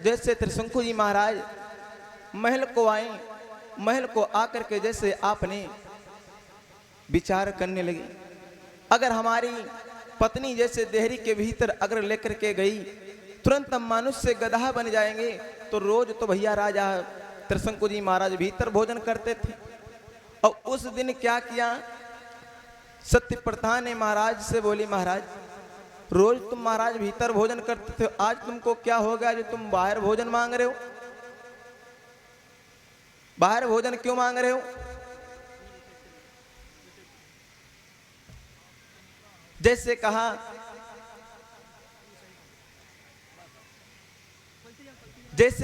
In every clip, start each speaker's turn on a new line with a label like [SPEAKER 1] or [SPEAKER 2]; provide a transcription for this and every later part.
[SPEAKER 1] जैसे त्रिशंकु जी महाराज महल को आए, महल को आकर के जैसे आपने विचार करने लगे, अगर हमारी पत्नी जैसे देहरी के भीतर अगर लेकर के गई तुरंत हम मनुष्य गधा बन जाएंगे। तो रोज तो भैया राजा त्रिशंकु जी महाराज भीतर भोजन करते थे। और उस दिन क्या किया, सत्यप्रथा ने महाराज से बोली, महाराज रोज तुम महाराज भीतर भोजन करते थे, आज तुमको क्या हो गया जो तुम बाहर भोजन मांग रहे हो? बाहर भोजन क्यों मांग रहे हो? जैसे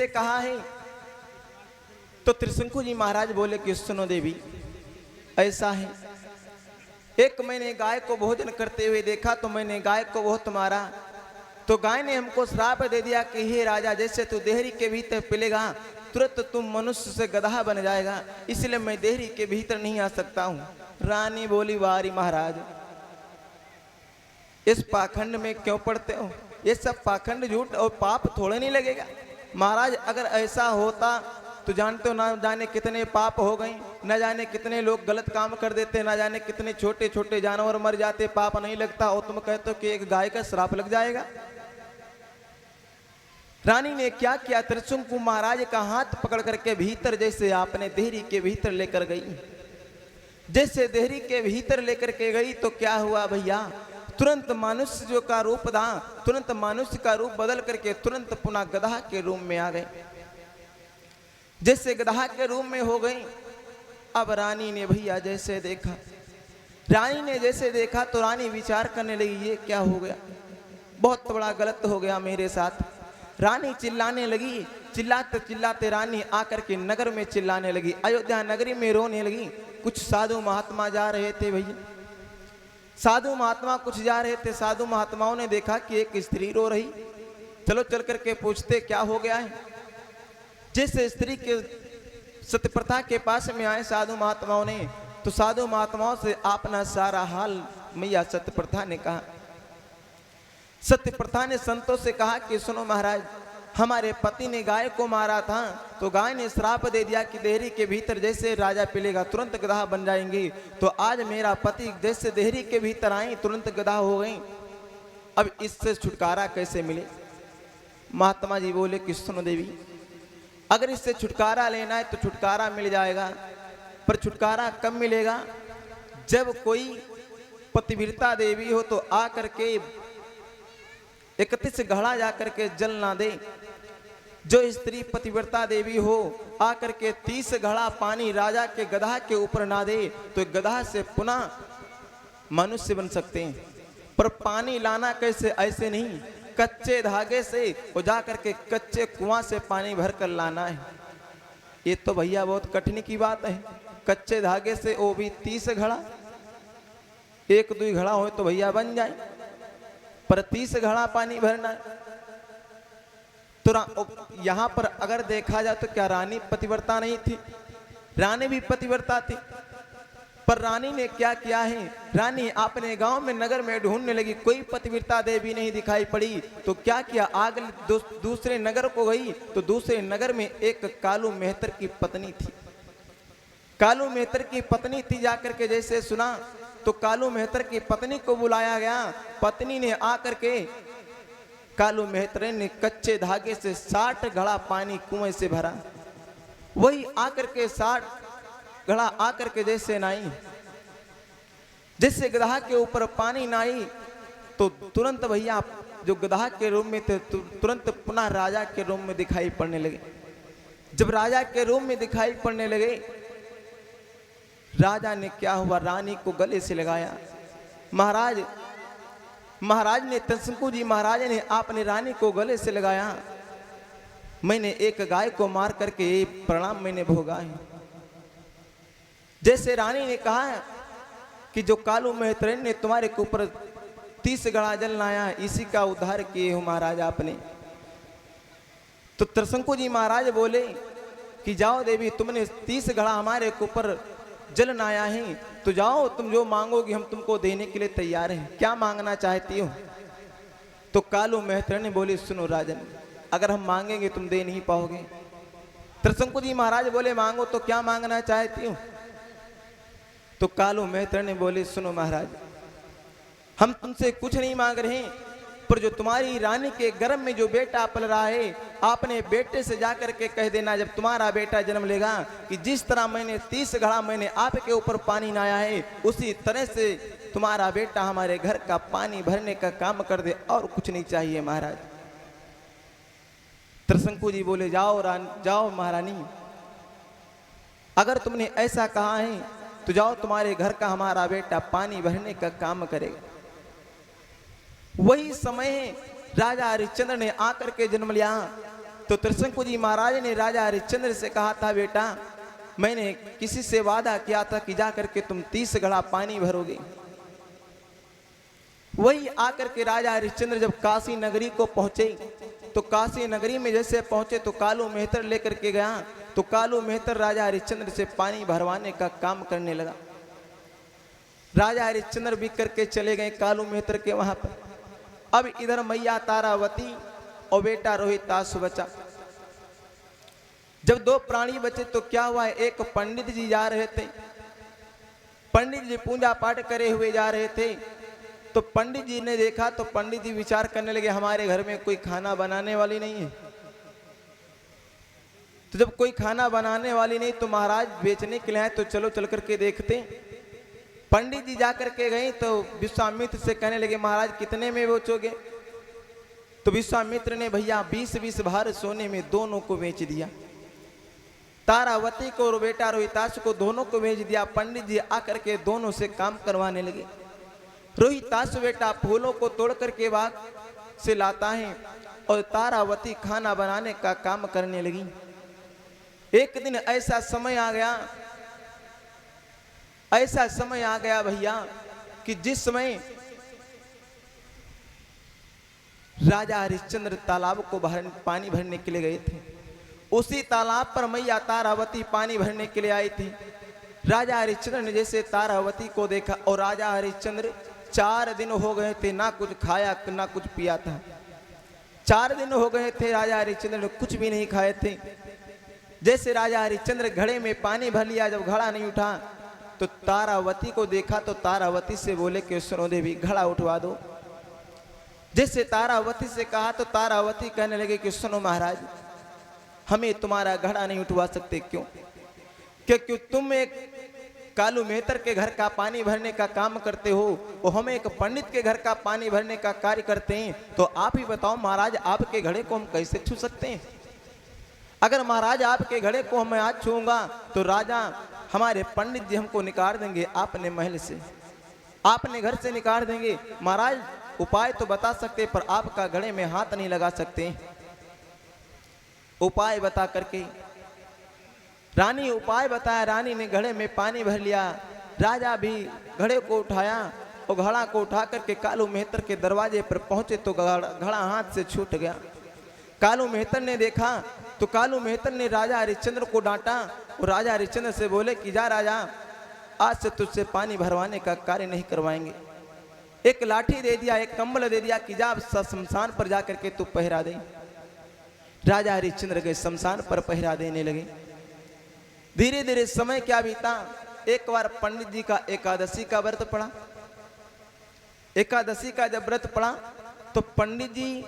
[SPEAKER 1] कहा है तो त्रिशंकु जी महाराज बोले कि सुनो देवी, ऐसा है, एक मैंने गाय को भोजन करते हुए देखा तो मैंने गाय को बहुत मारा, तो गाय ने हमको श्राप दे दिया कि हे राजा, जैसे तू देहरी के भीतर पिलेगा तुरंत तुम मनुष्य से गधा बन जाएगा, इसलिए मैं देहरी के भीतर नहीं आ सकता हूं। रानी बोली, वारी महाराज, इस पाखंड में क्यों पड़ते हो? ये सब पाखंड झूठ और पाप थोड़े नहीं लगेगा। महाराज अगर ऐसा होता तो जानते हो ना जाने कितने पाप हो गए, न जाने कितने लोग गलत काम कर देते, न जाने कितने छोटे छोटे जानवर मर जाते, पाप नहीं लगता, और तुम कहते हो कि एक गाय का श्राप लग जाएगा। रानी ने क्या किया, त्रिशंकु महाराज का हाथ पकड़ करके भीतर जैसे आपने देहरी के भीतर लेकर गई। जैसे देहरी के भीतर लेकर के गई तो क्या हुआ भैया, तुरंत मनुष्य जो का रूप था, तुरंत मनुष्य का रूप बदल करके तुरंत पुनः गधा के रूप में आ गए। जैसे गधा के रूप में हो गई। अब रानी ने भैया जैसे देखा, रानी ने जैसे देखा तो रानी विचार करने लगी, ये क्या हो गया, बहुत बड़ा गलत हो गया मेरे साथ। रानी चिल्लाने लगी, चिल्लाते चिल्लाते रानी आकर के नगर में चिल्लाने लगी, अयोध्या नगरी में रोने लगी। कुछ साधु महात्मा जा रहे थे भैया, साधु महात्मा कुछ जा रहे थे, साधु महात्माओं ने देखा कि एक स्त्री रो रही, चलो चल करके पूछते क्या हो गया है। जिस स्त्री के सत्यप्रथा के पास में आए साधु महात्माओं ने, तो साधु महात्माओं से अपना सारा हाल मैया सत्यप्रथा ने कहा। सत्यप्रथा ने संतों से कहा कि सुनो महाराज, हमारे पति ने गाय को मारा था, तो गाय ने श्राप दे दिया कि देहरी के भीतर जैसे राजा पिलेगा तुरंत गधा बन जाएंगे। तो आज मेरा पति जैसे देहरी के भीतर आए तुरंत गधा हो गई, अब इससे छुटकारा कैसे मिले? महात्मा जी बोले कि सुनो देवी, अगर इससे छुटकारा लेना है तो छुटकारा मिल जाएगा, पर छुटकारा कब मिलेगा? जब कोई पतिव्रता देवी हो तो आ करके 31 घड़ा जाकर के जल ना दे। जो स्त्री पतिव्रता देवी हो आकर के 30 घड़ा पानी राजा के गधा के ऊपर ना दे तो गधा से पुनः मनुष्य बन सकते हैं। पर पानी लाना कैसे? ऐसे नहीं, कच्चे धागे से वो जाकर के कच्चे कुआं से पानी भर कर लाना है। ये तो भैया बहुत कठिन की बात है। कच्चे धागे से वो भी 30 घड़ा, 1-2 घड़ा हो तो भैया बन जाए, पर 30 घड़ा पानी भरना। तो यहां पर अगर देखा जाए तो क्या रानी पतिव्रता नहीं थी? रानी भी पतिव्रता थी, पर रानी ने क्या किया है, रानी अपने गांव में नगर में ढूंढने लगी, कोई पतिव्रता देवी नहीं दिखाई पड़ी। तो क्या किया, आगे दूसरे नगर को गई तो दूसरे नगर में एक कालू मेहतर की पत्नी थी। कालू मेहतर की पत्नी थी, जाकर के जैसे सुना तो कालू मेहतर की पत्नी को बुलाया गया। पत्नी ने आकर के कालू मेहतर ने कच्चे धागे से 60 घड़ा पानी कुएं से भरा। वही आकर के 60 घड़ा आकर के जैसे नाई, जैसे गधा के ऊपर पानी नाई तो तुरंत भैया जो गधा के रूप में थे तुरंत पुनः राजा के रूप में दिखाई पड़ने लगे। जब राजा के रूप में दिखाई पड़ने लगे, राजा ने क्या हुआ, रानी को गले से लगाया। महाराज ने त्रिशंकु जी महाराज ने आपने रानी को गले से लगाया, मैंने एक गाय को मार करके प्रणाम मैंने भोगा है। जैसे रानी ने कहा कि जो कालू मेहतर ने तुम्हारे के ऊपर 30 घड़ा जल लाया, इसी का उद्धार किए हो महाराज आपने। तो त्रिशंकु जी महाराज बोले कि जाओ देवी, तुमने 30 घड़ा हमारे के ऊपर जल नाया है, तो जाओ तुम जो मांगोगी हम तुमको देने के लिए तैयार हैं, क्या मांगना चाहती हो? तो कालू मेहतर ने बोली, सुनो राजन, अगर हम मांगेंगे तुम दे नहीं पाओगे। त्रिशंकु जी महाराज बोले मांगो तो क्या मांगना चाहती हो? तो कालू मेहतर ने बोले सुनो महाराज, हम तुमसे कुछ नहीं मांग रहे, पर जो तुम्हारी रानी के गर्भ में जो बेटा पल रहा है, आपने बेटे से जाकर के कह देना जब तुम्हारा बेटा जन्म लेगा कि जिस तरह मैंने 30 घड़ा मैंने आपके ऊपर पानी नहाया है, उसी तरह से तुम्हारा बेटा हमारे घर का पानी भरने का काम कर दे, और कुछ नहीं चाहिए महाराज। त्रिशंकु जी बोले जाओ महारानी, अगर तुमने ऐसा कहा है तो जाओ, तुम्हारे घर का हमारा बेटा पानी भरने का काम करेगा। वही समय है राजा हरिश्चंद्र ने आकर के जन्म लिया। तो त्रिशंकु जी महाराज ने राजा हरिश्चंद्र से कहा था बेटा मैंने किसी से वादा किया था कि जाकर के तुम 30 घड़ा पानी भरोगे। वही आकर के राजा हरिश्चंद्र जब काशी नगरी को पहुंचे, तो काशी नगरी में जैसे पहुंचे तो कालू मेहतर लेकर के गया। तो कालू मेहतर राजा हरिश्चंद्र से पानी भरवाने का काम करने लगा। राजा हरिश्चंद्र भी करके चले गए कालू मेहतर के वहां पर। अब इधर मैया तारावती और बेटा रोहितास बचा। जब 2 प्राणी बचे तो क्या हुआ, एक पंडित जी जा रहे थे, पंडित जी पूजा पाठ करे हुए जा रहे थे। तो पंडित जी ने देखा तो पंडित जी विचार करने लगे हमारे घर में कोई खाना बनाने वाली नहीं है। तो जब कोई खाना बनाने वाली नहीं तो महाराज बेचने के लिए आए, तो चलो चल करके देखते। पंडित जी जाकर के गए तो विश्वामित्र से कहने लगे महाराज कितने में बेचोगे? तो विश्वामित्र ने भैया 20-20 भार सोने में दोनों को बेच दिया। तारावती को और बेटा रोहितास को दोनों को बेच दिया। पंडित जी आकर के दोनों से काम करवाने लगे। रोहितास बेटा फूलों को तोड़ करके बाग से लाता है और तारावती खाना बनाने का काम करने लगी। एक दिन ऐसा समय आ गया भैया कि जिस समय राजा हरिश्चंद्र तालाब को पानी भरने के लिए गए थे, उसी तालाब पर मैया तारावती पानी भरने के लिए आई थी। राजा हरिश्चंद्र ने जैसे तारावती को देखा, और राजा हरिश्चंद्र 4 दिन हो गए थे ना कुछ खाया ना कुछ पिया था। 4 दिन हो गए थे राजा हरिश्चंद्र ने कुछ भी नहीं खाए थे। जैसे राजा हरिश्चंद्र घड़े में पानी भर लिया, जब घड़ा नहीं उठा तो तारावती को देखा। तो तारावती से बोले कि सुनो देवी घड़ा उठवा दो। जैसे तारावती से कहा तो तारावती कहने लगे कि सुनो महाराज हमें तुम्हारा घड़ा नहीं उठवा सकते। क्यों? क्योंकि तुम एक कालू मेहतर के घर का पानी भरने का काम करते हो और हम एक पंडित के घर का पानी भरने का कार्य करते हैं। तो आप ही बताओ महाराज आपके घड़े को हम कैसे छू सकते हैं? अगर महाराज आपके घड़े को मैं आज छूऊंगा तो राजा हमारे पंडित जी हमको निकाल देंगे, आपने महल से, आपने घर से निकाल देंगे। महाराज उपाय तो बता सकते पर आपका घड़े में हाथ नहीं लगा सकते। उपाय बता करके रानी उपाय बताया। रानी ने घड़े में पानी भर लिया। राजा भी घड़े को उठाया और घड़ा को उठा करके कालू मेहतर के दरवाजे पर पहुंचे तो घड़ा हाथ से छूट गया। कालू मेहतर ने देखा तो कालू मेहतर ने राजा हरिश्चंद्र को डांटा और राजा हरिश्चंद्र से बोले कि जा राजा आज से तुझसे पानी भरवाने का कार्य नहीं करवाएंगे। एक लाठी दे दिया, एक कंबल दे दिया कि जा शमशान पर जाकर के तू पहरा दे। राजा हरिश्चंद्र गए शमशान पर पहरा देने लगे। धीरे धीरे समय क्या बीता। एक बार पंडित जी का एकादशी का व्रत पड़ा। एकादशी का जब व्रत पड़ा तो पंडित जी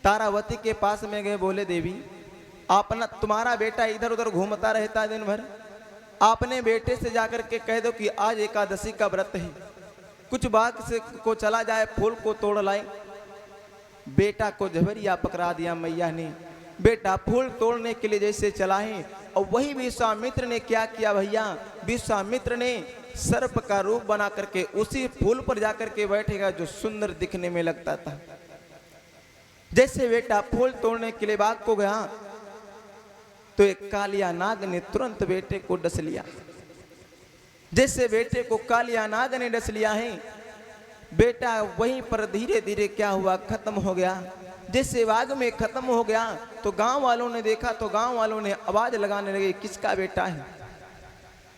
[SPEAKER 1] तारावती के पास में गए, बोले देवी आपना तुम्हारा बेटा इधर उधर घूमता रहता है दिन भर, आपने बेटे से जाकर के कह दो कि आज एकादशी का व्रत है, कुछ बाग से को चला जाए फूल को तोड़ लाए। बेटा को झबरिया पकड़ा दिया मैया ने। बेटा फूल तोड़ने के लिए जैसे चला है, और वही विश्वामित्र ने क्या किया भैया, विश्वामित्र ने सर्प का रूप बना करके उसी फूल पर जाकर के बैठेगा जो सुंदर दिखने में लगता था। जैसे बेटा फूल तोड़ने के लिए बाग को गया तो एक कालिया नाग ने तुरंत बेटे को डस लिया। जैसे बेटे को कालिया नाग ने डस लिया है, बेटा वहीं पर धीरे धीरे क्या हुआ, खत्म हो गया। जैसे बाग में खत्म हो गया तो गांव वालों ने देखा तो गांव वालों ने आवाज लगाने लगे किसका बेटा है,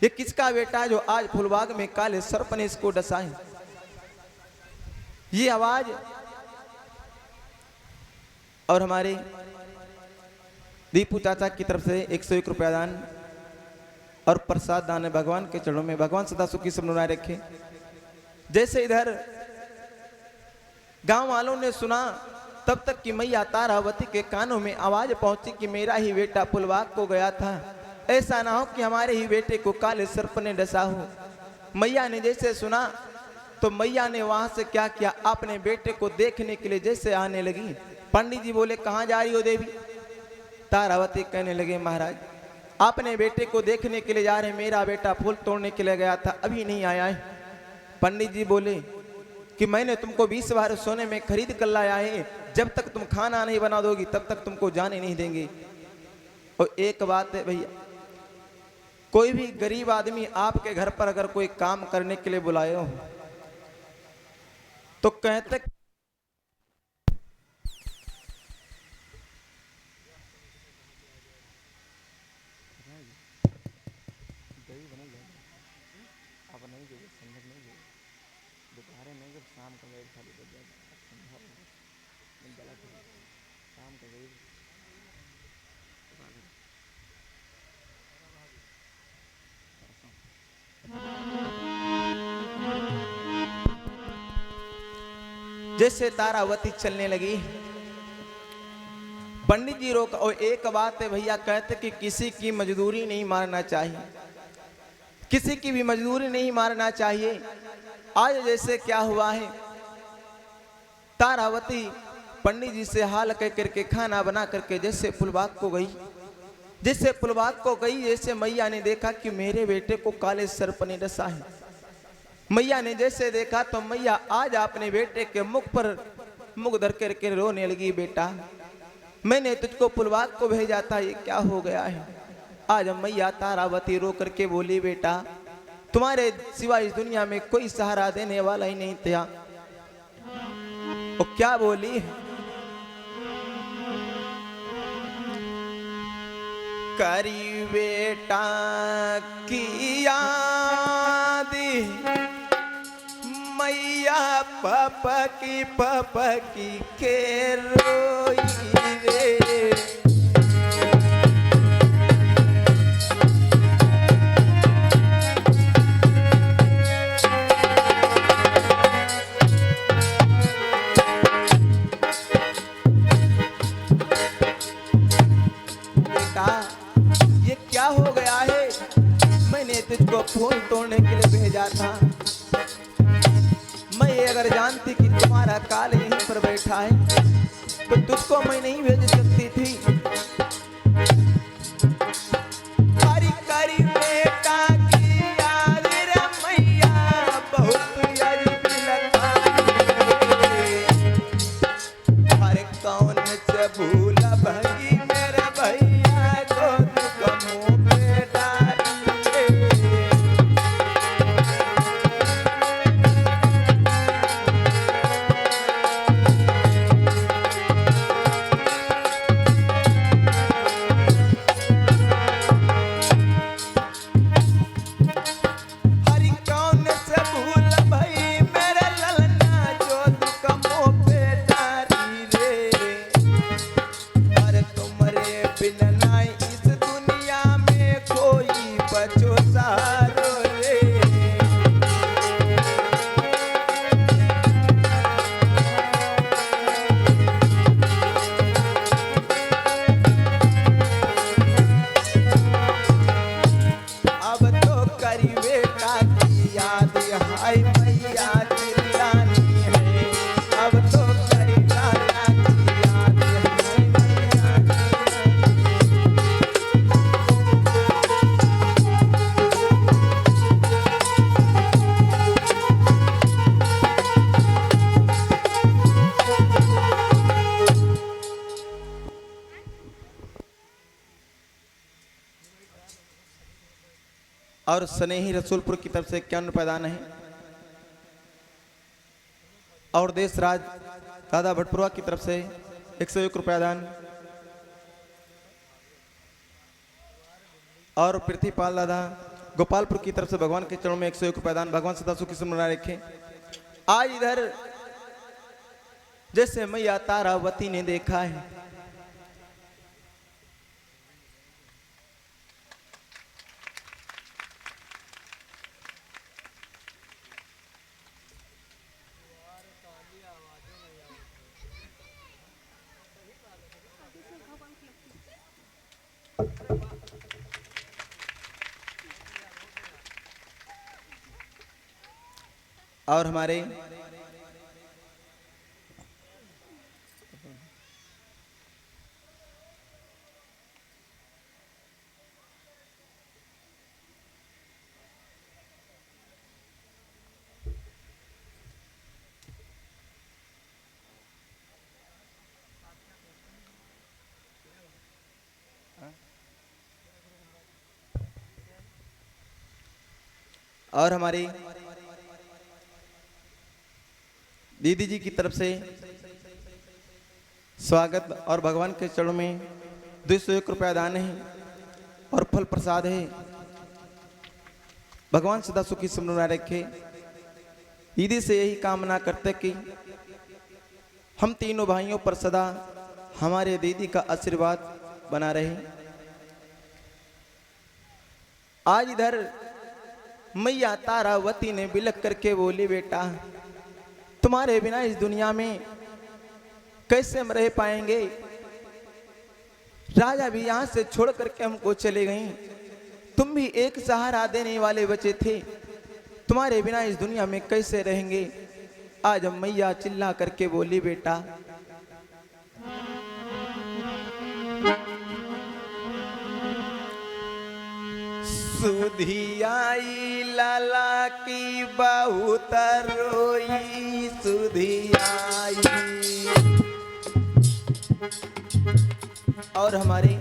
[SPEAKER 1] ये किसका बेटा है जो आज फुलबाग में काले सर्प ने इसको डसा है। ये आवाज और हमारे दीपू चाचा की तरफ से 101 रुपया दान और प्रसाद दान है भगवान के चरणों में। भगवान सदा सुखी सब बनाए रखे। जैसे इधर गांव वालों ने सुना तब तक कि मैया तारावती के कानों में आवाज पहुंची कि मेरा ही बेटा पुलवाक को गया था, ऐसा ना हो कि हमारे ही बेटे को काले सर्प ने डसा हो। मैया ने जैसे सुना तो मैया ने वहां से क्या किया, अपने बेटे को देखने के लिए जैसे आने लगी। पंडित जी बोले कहाँ जा रही हो देवी? तारावती कहने लगे महाराज अपने बेटे को देखने के लिए जा रहे, मेरा बेटा फूल तोड़ने के लिए गया था, अभी नहीं आया है। पंडित जी बोले कि मैंने तुमको 20 बार सोने में खरीद कर लाया है, जब तक तुम खाना नहीं बना दोगी तब तक तुमको जाने नहीं देंगे। और एक बात है भैया, कोई भी गरीब आदमी आपके घर पर अगर कोई काम करने के लिए बुलाए हो तो कहते जैसे तारावती चलने लगी, पंडित जी रोक। और एक बात है भैया, कहते कि किसी की मजदूरी नहीं मारना चाहिए, किसी की भी मजदूरी नहीं मारना चाहिए। आज जैसे क्या हुआ है, तारावती पंडित जी से हाल कह करके खाना बना करके जैसे पुलबाग को गई, जैसे पुलबाग को गई, जैसे मैया ने देखा कि मेरे बेटे को काले सर्प ने डसा है। मैया ने जैसे देखा तो मैया आज अपने बेटे के मुख पर मुख धर करके रोने लगी, बेटा मैंने तुझको पुलवाक को भेजा था, ये क्या हो गया है? आज मैया तारावती रो करके बोली, बेटा तुम्हारे सिवा इस दुनिया में कोई सहारा देने वाला ही नहीं था। वो क्या बोली, करी बेटा की याद मैया पापा की के रोई रे। बेटा ये क्या हो गया है? मैंने तुझको फूल तोड़ने के लिए भेजा था। मैं अगर जानती कि तुम्हारा काल यहीं पर बैठा है तो तुझको मैं नहीं भेज सकती थी। कारी कारी बेटा की याद रे मैया बहुत अजीब लगा। हर कौन से भूला भगी मेरे भैया को तुझको मुँह पे डाली। और स्नेही रसूलपुर की तरफ से 51 रुपये दान है। और देश राज दादा भटपुरा की तरफ से 101 रुपया दान। और पृथ्वीपाल दादा गोपालपुर की तरफ से भगवान के चरणों में 101 रुपया दान। भगवान सदा सुखी से बनाए रखें। आज इधर जैसे मैया तारावती ने देखा है और हमारे हमारी दीदी जी की तरफ से स्वागत और भगवान के चरणों में 201 रुपया दान है और फल प्रसाद है। भगवान सदा सुखी समृद्धि रखे। दीदी से यही कामना करते कि हम तीनों भाइयों पर सदा हमारे दीदी का आशीर्वाद बना रहे। आज इधर मैया तारावती ने बिलख करके बोली, बेटा तुम्हारे बिना इस दुनिया में कैसे हम रह पाएंगे। राजा भी यहां से छोड़ करके हमको चले गई, तुम भी एक सहारा देने वाले बचे थे, तुम्हारे बिना इस दुनिया में कैसे रहेंगे। आज हम मैया चिल्ला करके बोली, बेटा सुधियाई लाला की बहुत रोई, सुधियाई। और हमारे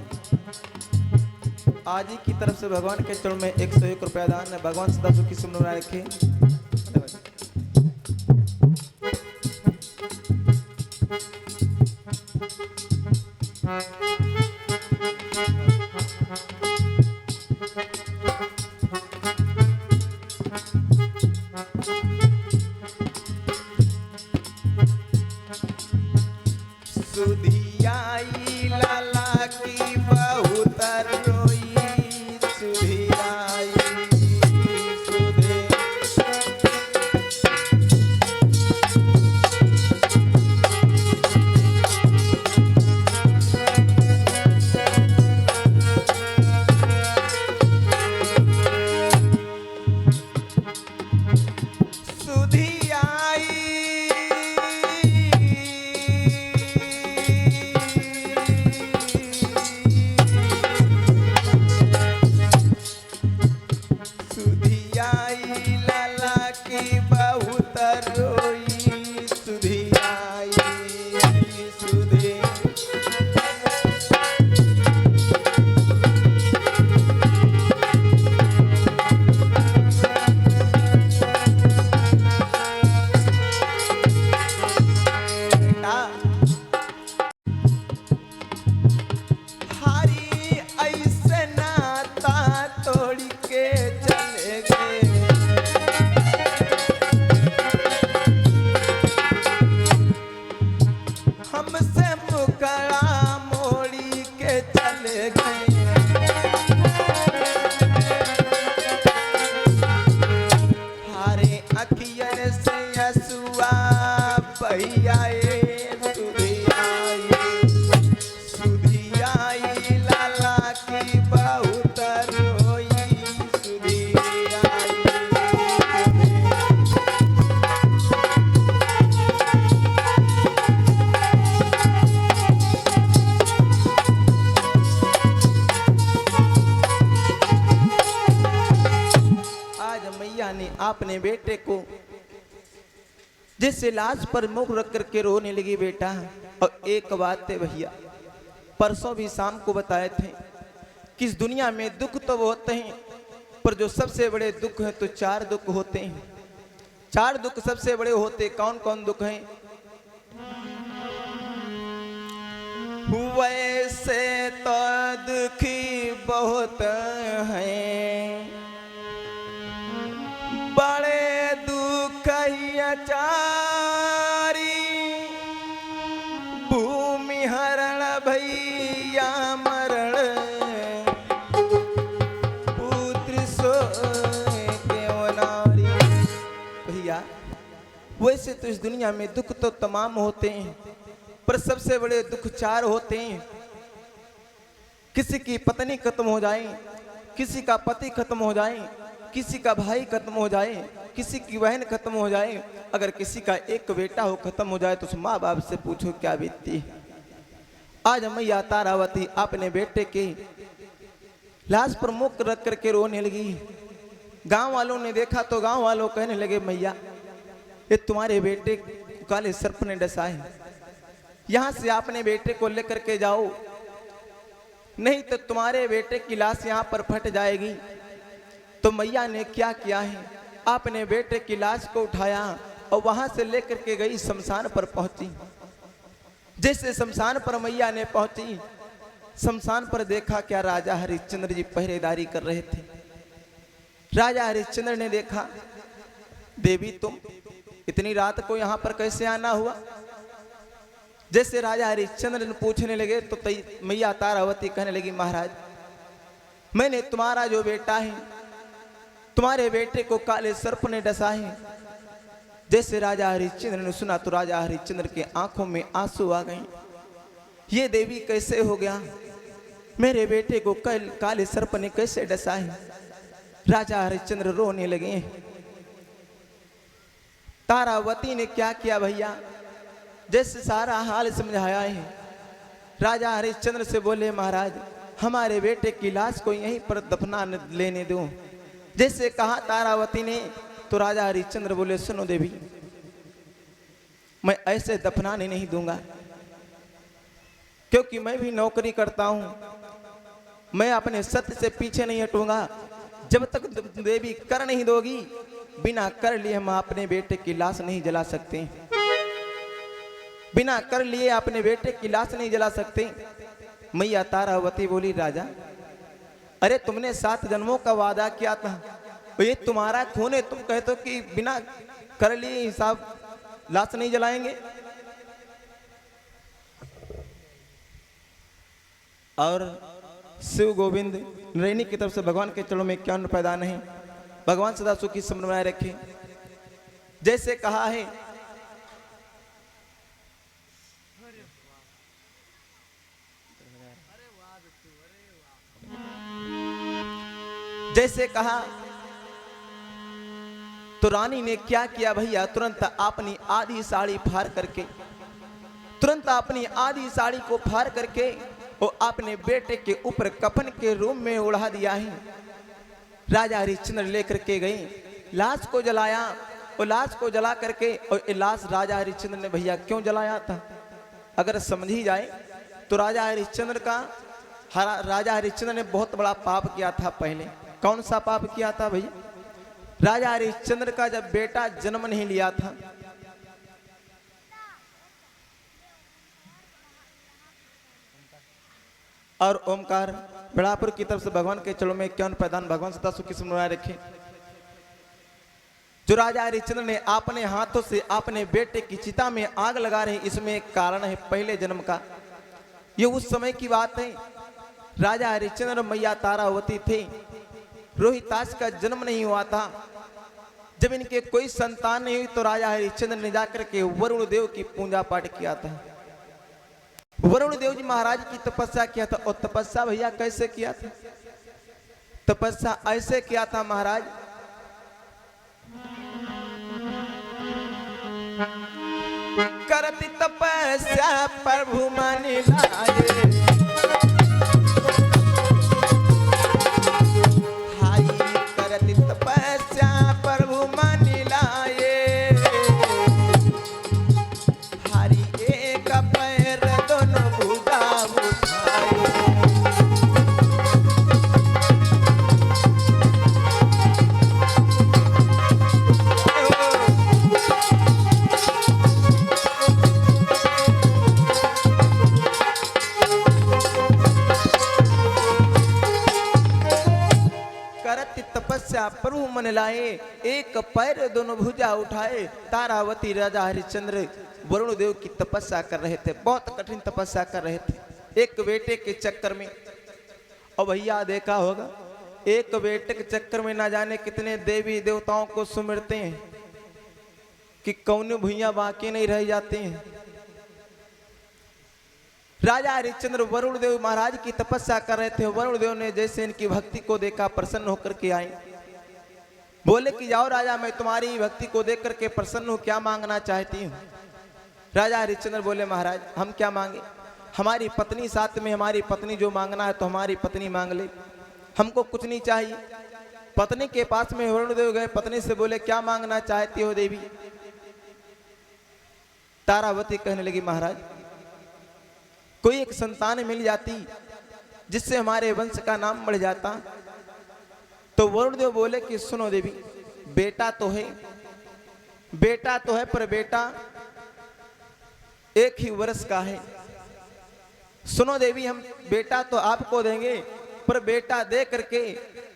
[SPEAKER 1] आज ही की तरफ से भगवान के चरण में 101 रुपया दान है। भगवान सदा सुखी समृद्धि रखे। सुधियाई लाला की बहुत रोई, सुधियाई सुधे। अपने बेटे को जिससे लाश पर मुख रख करके रोने लगी बेटा। और एक बात है भैया, परसों भी शाम को बताए थे कि इस दुनिया में दुख तो होते हैं, पर जो सबसे बड़े दुख हैं तो 4 दुख होते हैं। 4 दुख सबसे बड़े होते। कौन कौन दुख हैं? वैसे तो दुखी बहुत हैं, बड़े दुख चारी, भूमि हरण भैया मरण, पुत्र सो केवनारी। भैया वैसे तो इस दुनिया में दुख तो तमाम होते हैं, पर सबसे बड़े दुख 4 होते हैं। किसी की पत्नी खत्म हो जाए, किसी का पति खत्म हो जाए, किसी का भाई खत्म हो जाए, किसी की बहन खत्म हो जाए, अगर किसी का एक बेटा हो खत्म हो जाए तो उस माँ बाप से पूछो क्या बीतती है। आज मैया तारावती अपने बेटे के लाश पर मुख रख करके रोने लगी। गांव वालों ने देखा तो गांव वालों कहने लगे, मैया ये तुम्हारे बेटे को काले सर्प ने डसा है, यहां से अपने बेटे को लेकर के जाओ, नहीं तो तुम्हारे बेटे की लाश यहां पर फट जाएगी। तो मैया ने क्या किया है, अपने बेटे की लाश को उठाया और वहां से लेकर के गई शमशान पर पहुंची। जैसे शमशान पर मैया ने पहुंची, शमशान पर देखा क्या राजा हरिश्चंद्र जी पहरेदारी कर रहे थे। राजा हरिश्चंद्र ने देखा, देवी तुम इतनी रात को यहाँ पर कैसे आना हुआ। जैसे राजा हरिश्चंद्र ने पूछने लगे तो मैया तारावती कहने लगी, महाराज मैंने तुम्हारा जो बेटा है, तुम्हारे बेटे को काले सर्प ने डसा है। जैसे राजा हरिश्चंद्र ने सुना तो राजा हरिश्चंद्र के आंखों में आंसू आ गए। ये देवी कैसे हो गया, मेरे बेटे को कल काले सर्प ने कैसे डसा है। राजा हरिश्चंद्र रोने लगे। तारावती ने क्या किया भैया, जैसे सारा हाल समझाया है। राजा हरिश्चंद्र से बोले, महाराज हमारे बेटे की लाश को यहीं पर दफना लेने दो। जैसे कहा तारावती ने तो राजा हरिश्चंद्र बोले, सुनो देवी मैं ऐसे दफनाने नहीं दूंगा, क्योंकि मैं भी नौकरी करता हूं, मैं अपने सत्य से पीछे नहीं हटूंगा। जब तक देवी कर नहीं दोगी, बिना कर लिए हम अपने बेटे की लाश नहीं जला सकते, बिना कर लिए अपने बेटे की लाश नहीं जला सकते। मैया तारावती बोली, राजा अरे तुमने 7 जन्मों का वादा किया था, ये तुम्हारा खून है, तुम कहते हो कि बिना कर लिए हिसाब लाश नहीं जलाएंगे। और शिव गोविंद नरैनी की तरफ से भगवान के चरणों में क्या पैदा नहीं, भगवान सदा सुखी समन बनाए रखे। जैसे कहा है, जैसे कहा तो रानी ने क्या किया भैया, तुरंत अपनी आधी साड़ी फाड़ करके, तुरंत अपनी आधी साड़ी को फाड़ करके और अपने बेटे के ऊपर कफन के रूम में उड़ा दिया है। राजा हरिश्चंद्र लेकर के गए, लाश को जलाया और लाश को जला करके, और लाश राजा हरिश्चंद्र ने भैया क्यों जलाया था, अगर समझी जाए तो राजा हरिश्चंद्र ने बहुत बड़ा पाप किया था पहले। कौन सा पाप किया था भैया, राजा हरिश्चंद्र का जब बेटा जन्म नहीं लिया था, और ओमकार बेड़ापुर की तरफ से भगवान के चरणों में क्यों प्रदान, भगवान सदा सुखी सुनाए रखे। जो राजा हरिश्चंद्र ने अपने हाथों से अपने बेटे की चिता में आग लगा रहे, इसमें एक कारण है पहले जन्म का। ये उस समय की बात है, राजा हरिश्चंद्र मैया तारावती थे, रोहितास का जन्म नहीं हुआ था। जब इनके कोई संतान नहीं हुई तो राजा हरिश्चंद्र ने जाकर के वरुण देव की पूजा पाठ किया था। वरुण देव जी महाराज की तपस्या किया था। और तपस्या भैया कैसे किया था, तपस्या ऐसे किया था महाराज, करती तपस्या प्रभु मन लाए, प्रभु मन लाए, एक पैर दोनों भुजा उठाए। तारावती राजा हरिश्चंद्र वरुण देव की तपस्या कर रहे थे, बहुत कठिन तपस्या कर रहे थे एक बेटे के चक्कर में। और भैया देखा होगा, एक बेटे के चक्कर में ना जाने कितने देवी देवताओं को सुमिरते हैं कि कौन भैया बाकी नहीं रह जाते हैं। राजा हरिश्चंद्र वरुण देव महाराज की तपस्या कर रहे थे। वरुण देव ने जैसे इनकी भक्ति को देखा, प्रसन्न होकर के आए बोले कि जाओ राजा, मैं तुम्हारी भक्ति को देख करके प्रसन्न हूँ, क्या मांगना चाहती हूँ। राजा हरिश्चंद्र बोले महाराज हम क्या मांगे, हमारी पत्नी साथ में, हमारी पत्नी जो मांगना है तो हमारी पत्नी मांग ले, हमको कुछ नहीं चाहिए। पत्नी के पास में वरुणदेव गए, पत्नी से बोले क्या मांगना चाहती हो देवी। तारावती कहने लगी महाराज कोई एक संतान मिल जाती जिससे हमारे वंश का नाम बढ़ जाता। तो वरुणदेव बोले कि सुनो देवी, बेटा तो है, बेटा तो है, पर बेटा एक ही वर्ष का है। सुनो देवी, हम बेटा तो आपको देंगे, पर बेटा दे करके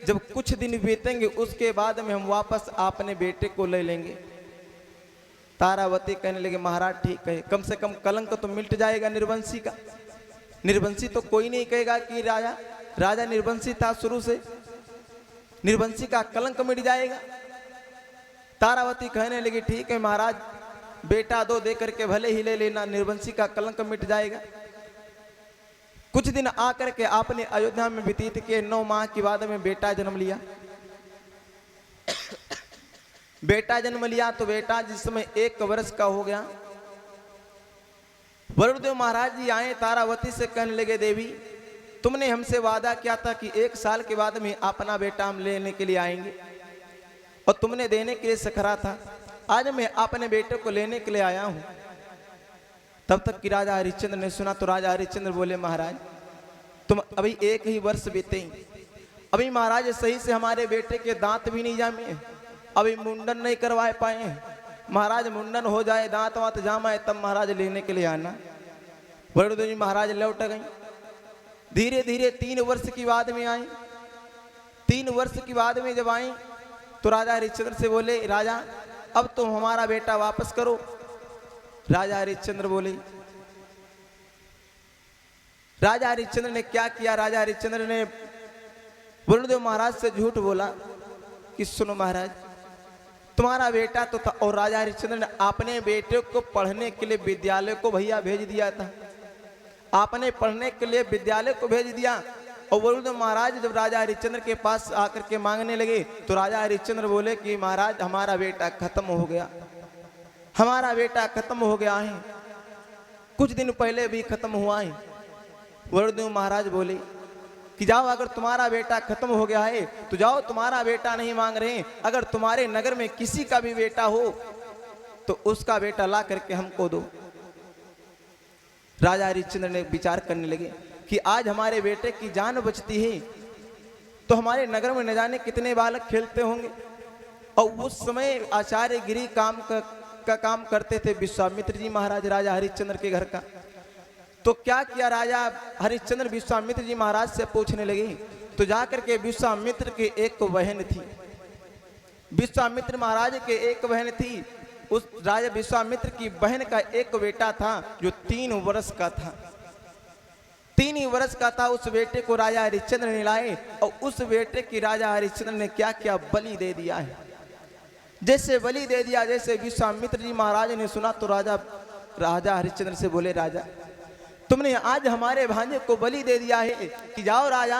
[SPEAKER 1] जब कुछ दिन बीतेंगे उसके बाद में हम वापस अपने बेटे को ले लेंगे। तारावती कहने लगे महाराज ठीक है, कम से कम कलंक तो मिट जाएगा निर्वंशी का। निर्वंशी तो कोई नहीं कहेगा कि राजा निर्वंशी था, शुरू से निर्वंशी का कलंक मिट जाएगा। तारावती कहने लगी ठीक है महाराज, बेटा दो दे करके भले ही ले लेना, निर्वंशी का कलंक मिट जाएगा। कुछ दिन आकर के आपने अयोध्या में व्यतीत किए, 9 माह के बाद में बेटा जन्म लिया। बेटा जन्म लिया तो बेटा जिस समय 1 वर्ष का हो गया, वरुणदेव महाराज जी आए, तारावती से कहने लगे देवी तुमने हमसे वादा किया था कि 1 साल के बाद में अपना बेटा हम लेने के लिए आएंगे, और तुमने देने के लिए सखरा था। आज मैं अपने बेटे को लेने के लिए आया हूं। तब तक कि राजा हरिश्चंद्र ने सुना तो राजा हरिश्चंद्र बोले महाराज तुम अभी 1 ही वर्ष बीते, अभी महाराज सही से हमारे बेटे के दांत भी नहीं जामे, अभी मुंडन नहीं करवा पाए। महाराज मुंडन हो जाए, दांत वात जामाए, तब महाराज लेने के लिए आना। वरुणदेव जी महाराज लौट गए। धीरे धीरे 3 वर्ष की बाद में आई। 3 वर्ष की बाद में जब आई तो राजा हरिश्चंद्र से बोले राजा अब तुम हमारा बेटा वापस करो। राजा हरिश्चंद्र बोले, राजा हरिश्चंद्र ने क्या किया, राजा हरिश्चंद्र ने वरुणदेव महाराज से झूठ बोला कि सुनो महाराज तुम्हारा बेटा तो था, और राजा हरिश्चंद्र ने अपने बेटे को पढ़ने के लिए विद्यालय को भैया भेज दिया था, आपने पढ़ने के लिए विद्यालय को भेज दिया। और वरुणदेव महाराज जब राजा हरिश्चंद्र के पास आकर के मांगने लगे तो राजा हरिश्चंद्र बोले कि महाराज हमारा बेटा खत्म हो गया, हमारा बेटा खत्म हो गया है, कुछ दिन पहले भी खत्म हुआ है। वरुणदेव महाराज बोले कि जाओ अगर तुम्हारा बेटा खत्म हो गया है तो जाओ, तुम्हारा बेटा नहीं मांग रहे, अगर तुम्हारे नगर में किसी का भी बेटा हो तो उसका बेटा ला करके हमको दो। राजा हरिश्चंद्र ने विचार करने लगे कि आज हमारे बेटे की जान बचती है तो हमारे नगर में न जाने कितने बालक खेलते होंगे। और उस समय आचार्य गिरी काम का काम करते थे विश्वामित्र जी महाराज राजा हरिश्चंद्र के घर का। तो क्या किया राजा हरिश्चंद्र विश्वामित्र जी महाराज से पूछने लगे, तो जाकर के विश्वामित्र के एक बहन थी, विश्वामित्र महाराज के एक बहन थी, उस राजा विश्वामित्र की बहन का एक बेटा था जो 3 वर्ष का था, 3 ही वर्ष का था। उस बेटे को राजा हरिश्चंद्र ने लाए और उस बेटे की राजा हरिश्चंद्र ने क्या किया, बलि दे दिया है। जैसे बलि दे दिया, जैसे विश्वामित्र जी महाराज ने सुना तो राजा हरिश्चंद्र से बोले राजा तुमने आज हमारे भांजे को बलि दे दिया है कि जाओ राजा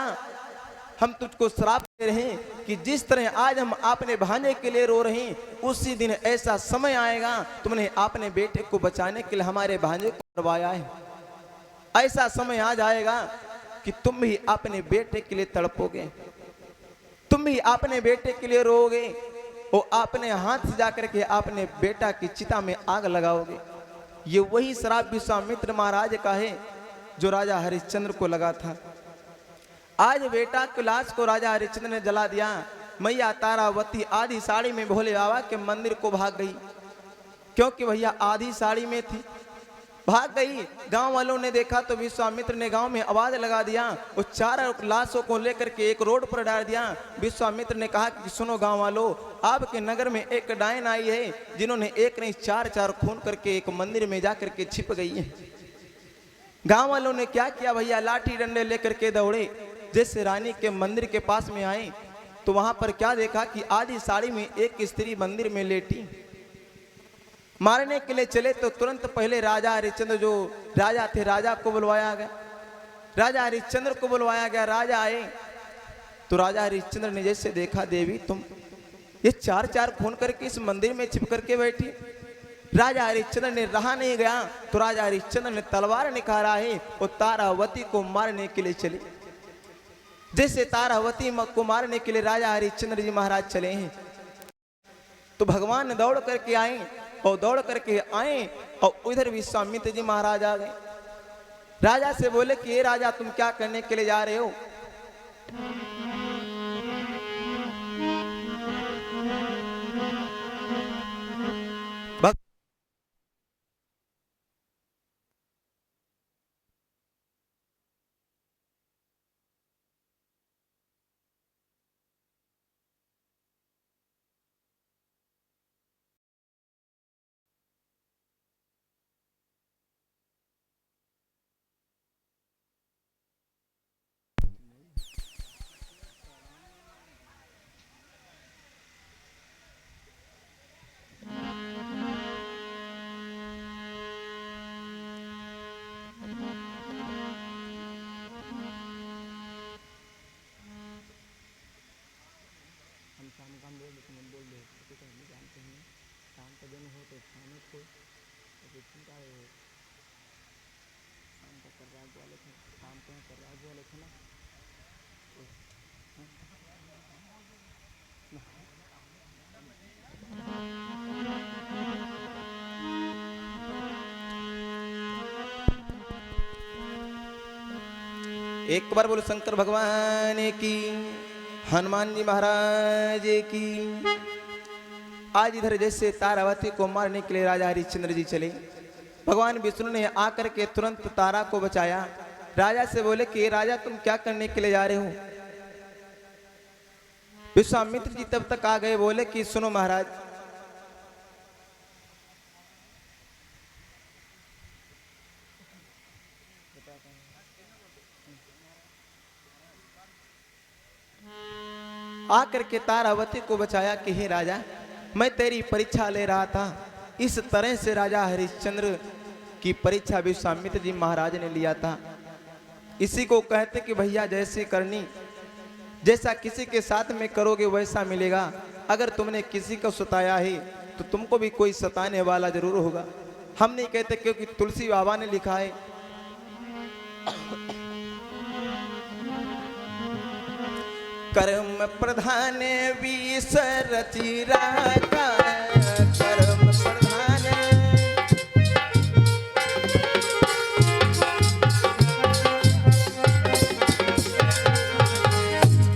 [SPEAKER 1] हम तुझको श्राप दे रहे हैं कि जिस तरह आज हम अपने भांजे के लिए रो रहे हैं उसी दिन ऐसा समय आएगा तुमने अपने बेटे को बचाने के लिए हमारे भांजे को मरवाया है। ऐसा समय आ जाएगा कि तुम भी अपने बेटे के लिए तड़पोगे, तुम भी अपने बेटे के लिए रोओगे, और अपने हाथ से जाकर के अपने बेटा की चिता में आग लगाओगे। ये वही श्राप विश्वामित्र महाराज का है जो राजा हरिश्चंद्र को लगा था। आज बेटा की लाश को राजा हरिश्चंद्र ने जला दिया। मैया तारावती आधी साड़ी में भोले बाबा के मंदिर को भाग गई, क्योंकि भैया आधी साड़ी में थी, भाग गई। गांव वालों ने देखा तो विश्वामित्र ने गांव में आवाज लगा दिया, और 4 लाशों को लेकर के एक रोड पर डाल दिया। विश्वामित्र ने कहा कि सुनो गांव वालों, आपके नगर में एक डायन आई है जिन्होंने एक नहीं 4 खून करके एक मंदिर में जाकर के छिप गई है। गांव वालों ने क्या किया भैया, लाठी डंडे लेकर के दौड़े। जैसे रानी के मंदिर के पास में आए तो वहां पर क्या देखा कि आधी साड़ी में एक स्त्री मंदिर में लेटी। मारने के लिए चले तो तुरंत पहले राजा हरिश्चंद्र जो राजा थे, राजा को बुलवाया गया, राजा हरिश्चंद्र को बुलवाया गया। राजा आए तो राजा हरिश्चंद्र ने जैसे देखा, देवी तुम ये चार चार खून करके इस मंदिर में छिप करके बैठी। राजा हरिश्चंद्र ने रहा नहीं गया तो राजा हरिश्चंद्र ने तलवार निकाला है और तारावती को मारने के लिए चले। जैसे तारावती को मारने के लिए राजा हरिश्चंद्र जी महाराज चले हैं तो भगवान दौड़ करके आए और दौड़ करके आए और उधर विश्वामित्र जी महाराज आ गए। राजा से बोले कि ये राजा तुम क्या करने के लिए जा रहे हो? एक बार बोलो शंकर भगवान की, हनुमान जी महाराज की। आज इधर जैसे तारावती को मारने के लिए राजा हरिश्चंद्र जी चले, भगवान विष्णु ने आकर के तुरंत तारा को बचाया। राजा से बोले कि राजा तुम क्या करने के लिए जा रहे हो? विश्वामित्र जी तब तक आ गए, बोले कि सुनो महाराज, आकर के तारावती को बचाया कि हे राजा मैं तेरी परीक्षा ले रहा था। इस तरह से राजा हरिश्चंद्र की परीक्षा विश्वामित्र जी महाराज ने लिया था। इसी को कहते कि भैया जैसी करनी, जैसा किसी के साथ में करोगे वैसा मिलेगा। अगर तुमने किसी को सताया है तो तुमको भी कोई सताने वाला जरूर होगा। हम नहीं कहते क्योंकि तुलसी बाबा ने लिखा है, कर्म प्रधान विष रचि राखा, कर्म प्रधान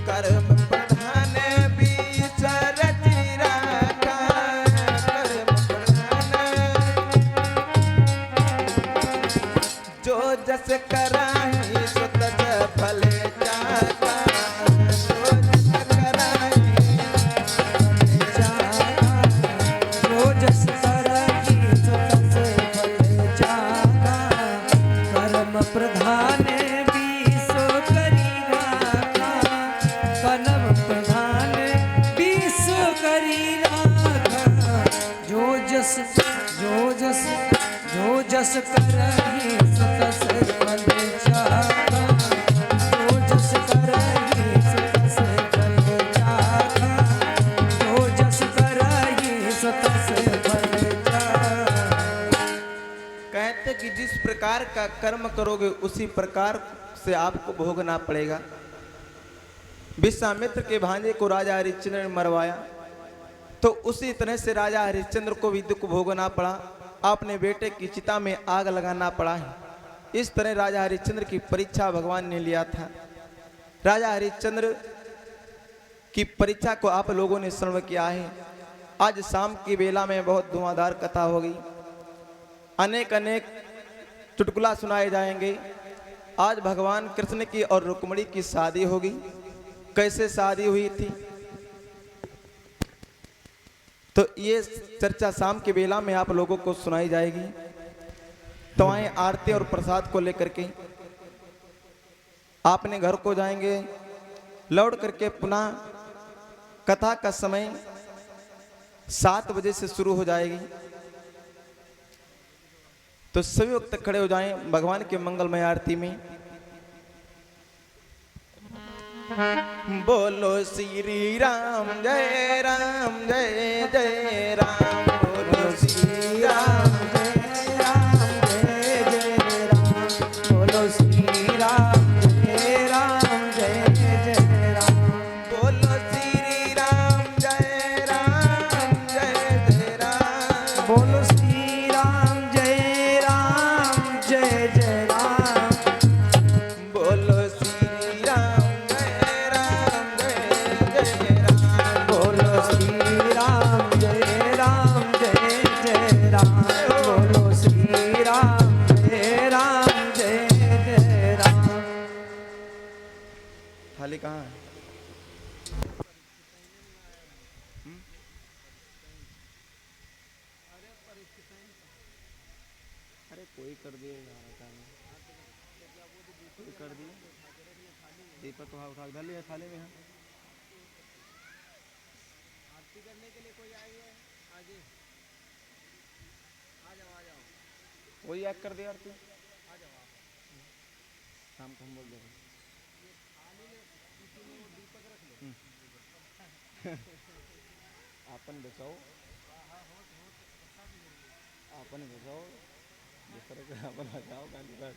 [SPEAKER 1] कर्म प्रधान विष रचि राखा, कर्म प्रधान जो जस कराहि सो तस फल जाता,
[SPEAKER 2] प्रधान विश्व करी राखा, कलम प्रधान विश्व करी राखा, जो जस करहि सो तस फल जाता, जो जस करहि सो तस फल जाता, जो जस करहि सो तस फल जाता।
[SPEAKER 1] कहते कि जिस प्रकार का कर्म करोगे उसी प्रकार से आपको भोगना पड़ेगा। विश्वामित्र के भांजे को राजा हरिश्चंद्र ने मरवाया तो उसी तरह से राजा हरिश्चंद्र को भी दुख भोगना पड़ा, अपने बेटे की चिता में आग लगाना पड़ा है। इस तरह राजा हरिश्चंद्र की परीक्षा भगवान ने लिया था। राजा हरिश्चंद्र की परीक्षा को आप लोगों ने श्रवण किया है। आज शाम की बेला में बहुत धुआंधार कथा होगी, अनेक अनेक चुटकुला सुनाए जाएंगे। आज भगवान कृष्ण की और रुक्मिणी की शादी होगी। कैसे शादी हुई थी तो ये चर्चा शाम की बेला में आप लोगों को सुनाई जाएगी। तो आए आरती और प्रसाद को लेकर के आपने घर को जाएंगे, लौट करके पुनः कथा का समय 7 बजे से शुरू हो जाएगी। तो सभी वक्त खड़े हो जाएं भगवान के मंगलमय आरती में। बोलो श्री राम जय जय राम। बोलो श्री राम
[SPEAKER 2] जय राम जय जय राम। बोलो श्री राम जय जय राम।
[SPEAKER 1] बोलो श्री राम जय जय राम।
[SPEAKER 2] बोलो श्री राम जय जय राम।
[SPEAKER 1] बोलो श्री राम जय जय राम।
[SPEAKER 2] बोलो श्री राम जय जय राम। बोलो श्री राम जय जय राम।
[SPEAKER 1] थाली कहाँ है? अरे कोई कर दिए कोई कर दिए। दीपक तो उठा धर लिया थाली में है। आरती करने के लिए कोई आई है आगे? आ जाओ। कोई याद कर दिया आरती? आ जाओ शाम को हम बोल देंगे। आपन बचाओ, आपन बचाओ, दूसरे को आपन बचाओ। गाली बस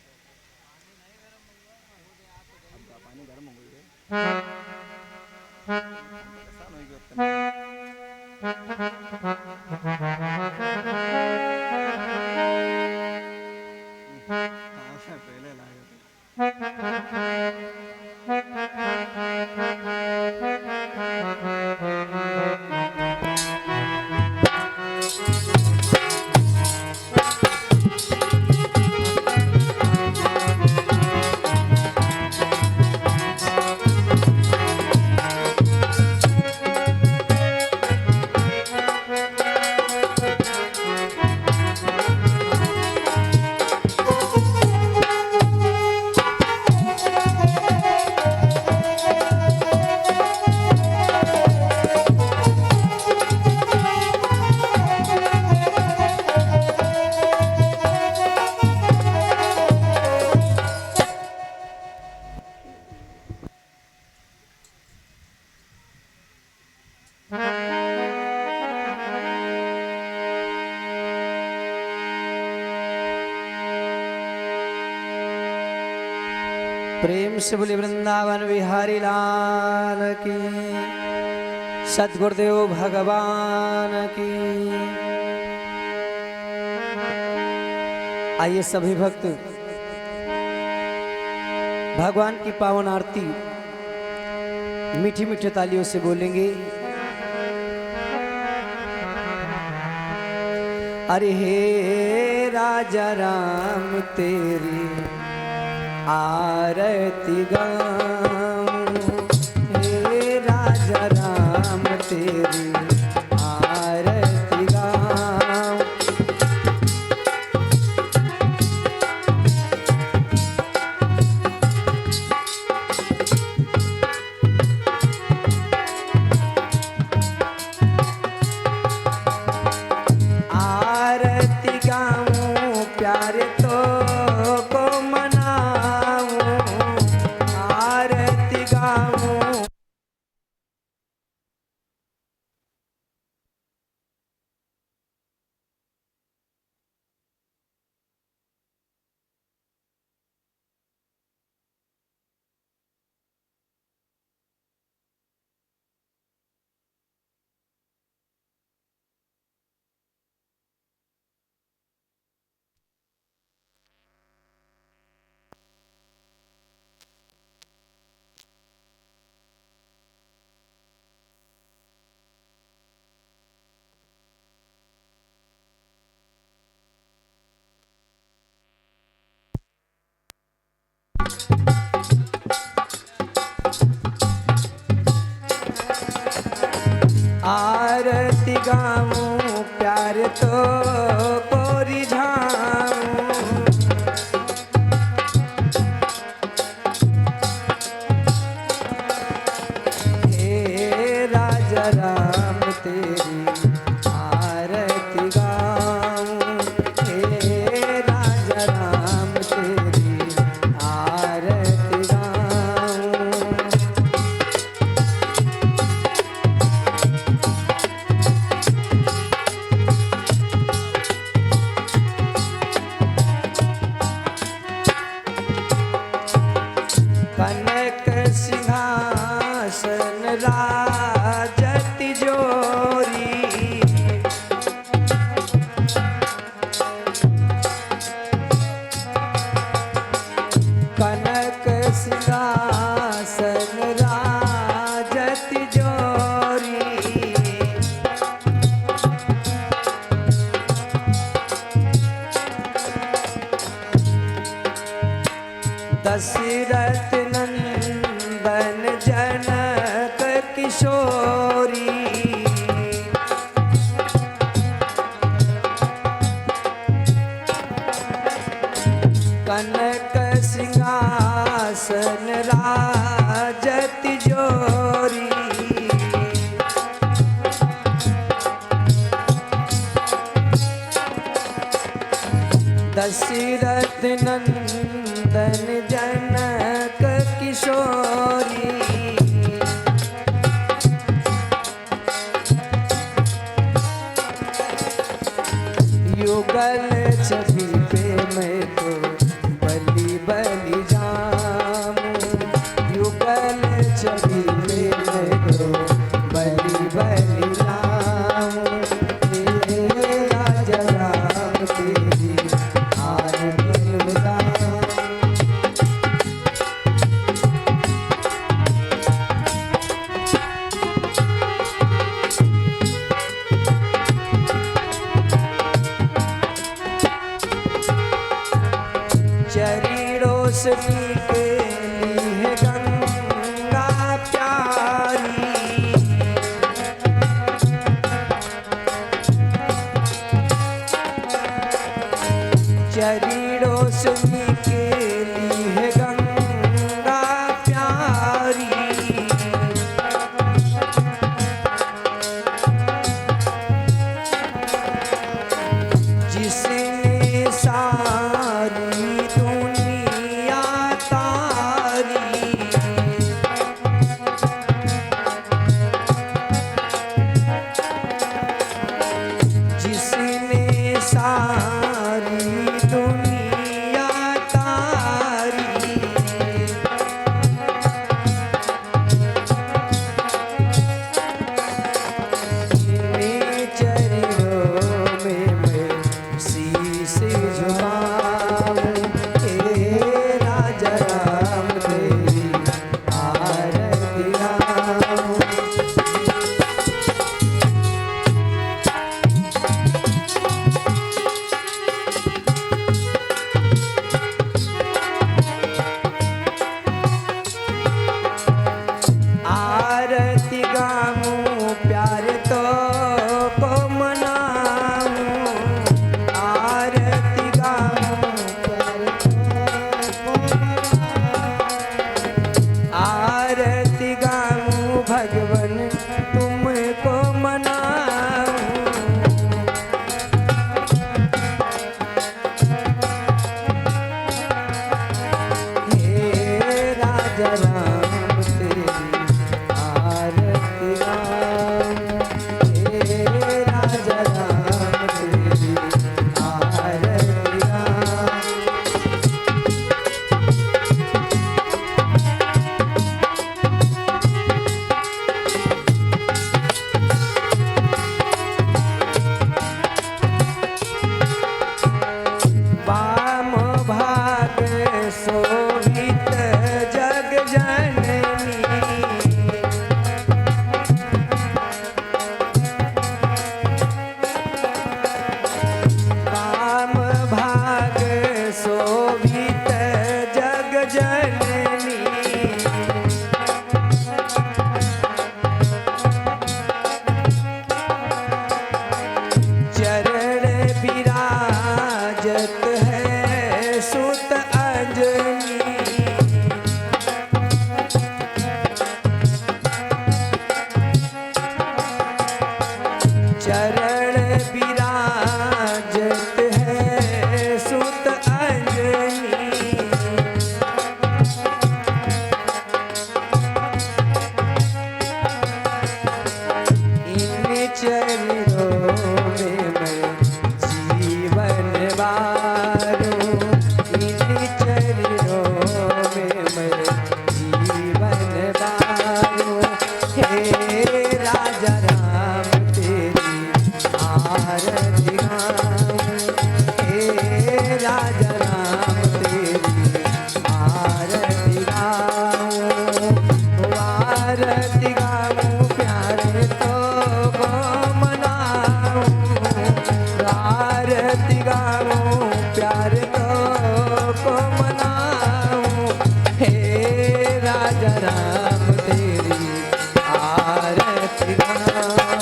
[SPEAKER 1] अब पानी गर्म हो गई है। परेशान हो गया पहले लागे
[SPEAKER 2] प्रेम से बोले वृंदावन बिहारी लाल की। सद्गुरुदेव भगवान की। आइए सभी भक्त भगवान की पावन आरती मीठी मीठी तालियों से बोलेंगे। अरे हे राजा राम तेरी आरती गाऊं। हे राजा राम तेरी आरती गाऊं। आरती गाऊं प्यारे तो को मनाऊं। आरती गाऊं आरती गाऊं प्यार तो को रिझाऊं। हे राजा राम तेरी आरती गाऊं। हे राजा राम तेरी आरती गाऊं। सिंहासन राजत जोरी। कनक सिंहासन राजत जोरी। दशरथ नंदन जनक किशोरी। कनक सिंहासन राजत जोरी। दशरथ नंदन जनक किशोरी। युगल छवि पे मैं तो बलि बलि जाऊं। युगल छवि पे मैं तो बलि बलि जाऊं। तेरे राजा राम तेरी आरती उतारूं। चरणों से निकली है गंगा प्यारी। चरणों से निकली है गंगा प्यारी। जिसने सारी दुनिया तारी। जिसने सारी दुनिया तारी। इन्हीं चरणों में मैं शीश झुकाऊं। हे राजा राम तेरी आरती गाऊं। आरती गाऊं प्यार तो को मनाऊं। आरती गाऊं प्यार तो को मनाऊं। आरती गाऊं भगवन तुमको मनाऊं। हे राजा राम तेरी आरती गाऊं। हे राजा राम तेरी आरती गाऊं। आरती गाऊं प्यारे तो को मनाऊं, आरती गाऊं प्यारे तो को मनाऊं, हे राजा राम तेरी आरती गाऊं,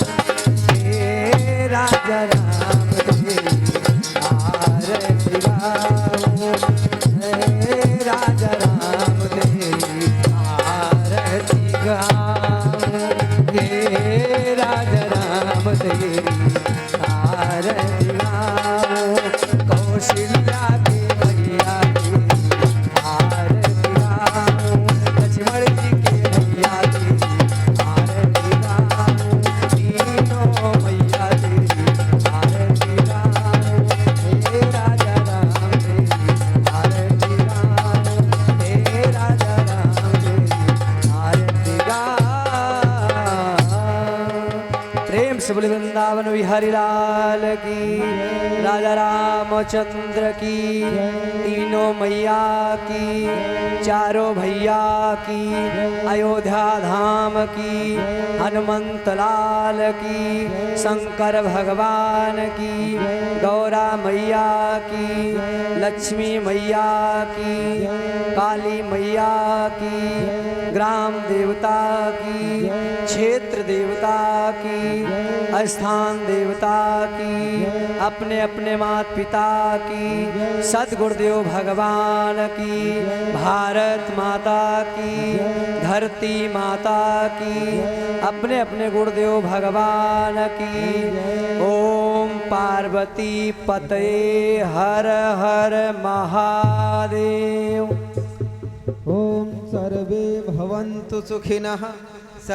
[SPEAKER 2] हे राजा राम तेरी आरती गाऊं, हे राजा राम तेरी आरती गाऊं, हे राजा राम तेरी आरती गाऊं, कौशल्या के भैया तेरी आरती गाऊं, लक्ष्मण जी के भैया तेरी आरती गाऊं, तीनों मैया तेरी आरती गाऊं, हे राजा राम तेरी आरती गाऊं, हे राजा राम तेरी आरती गाऊं। प्रेम से बोले वृंदावन विहारी लाल की, राजा रामचंद्र की, तीनों मैया की, चारों भैया की, अयोध्या धाम की, हनुमंत लाल की, शंकर भगवान की, गौरा मैया की, लक्ष्मी मैया की, काली मैया की, ग्राम देवता की, क्षेत्र देवता की, स्थान देवता की, अपने अपने माता पिता की, सद्गुरुदेव भगवान की, भारत माता की, धरती माता की, अपने अपने गुरुदेव भगवान की। ओम पार्वती पते हर हर महादेव।
[SPEAKER 1] ओम सर्वे भवन्तु सुखिनः